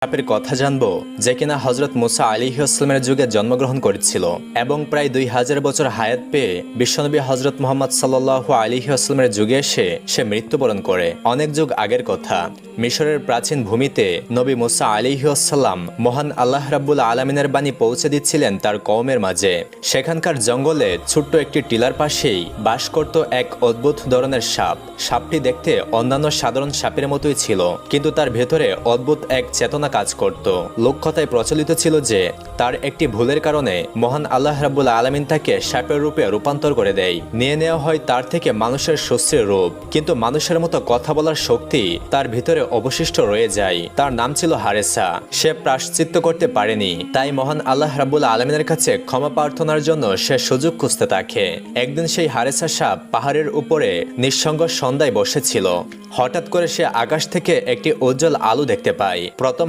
সাপের কথা জানবো যে কিনা হজরত মুসা আলাইহিসসালামের যুগে জন্মগ্রহণ করেছিল এবং প্রায় 2000 বছর হায়াত পেয়ে বিশ্বনবী হজরত মুহাম্মদ সাল্লাল্লাহু আলাইহিসসালামের যুগে এসে সে মৃত্যুবরণ করে। অনেক যুগ আগের কথা, মিশরের প্রাচীন ভূমিতে নবী মুসা আলাইহিসসালাম মহান আল্লাহ রাব্বুল আলামিনের বাণী পৌঁছে দিচ্ছিলেন তার কওমের মাঝে। সেখানকার জঙ্গলে ছোট্ট একটি টিলার পাশেই বাস করত এক অদ্ভুত ধরনের সাপ। সাপটি দেখতে অন্যান্য সাধারণ সাপের মতোই ছিল, কিন্তু তার ভেতরে অদ্ভুত এক চেতনা কাজ করত। লোককথায় প্রচলিত ছিল যে তার একটি ভুলের কারণে মহান আল্লাহ রাব্বুল আলামিন তাকে সাপের রূপে রূপান্তর করে দেয়। নিয়ে নেওয়া হয় তার থেকে মানুষের সুশ্রী রূপ, কিন্তু মানুষের মতো কথা বলার শক্তি তার ভিতরে অবশিষ্ট রয়ে যায়। তার নাম ছিল হারেসা। সে প্রায়শ্চিত্ত করতে পারেনি, তাই মহান আল্লাহ রাব্বুল আলামিনের কাছে ক্ষমা প্রার্থনার জন্য সে সুযোগ খুঁজতে থাকে। একদিন সেই হারেসা সাপ পাহাড়ের উপরে নিঃসঙ্গ সন্ধ্যায় বসেছিল। হঠাৎ করে সে আকাশ থেকে একটি উজ্জ্বল আলো দেখতে পায়। প্রথম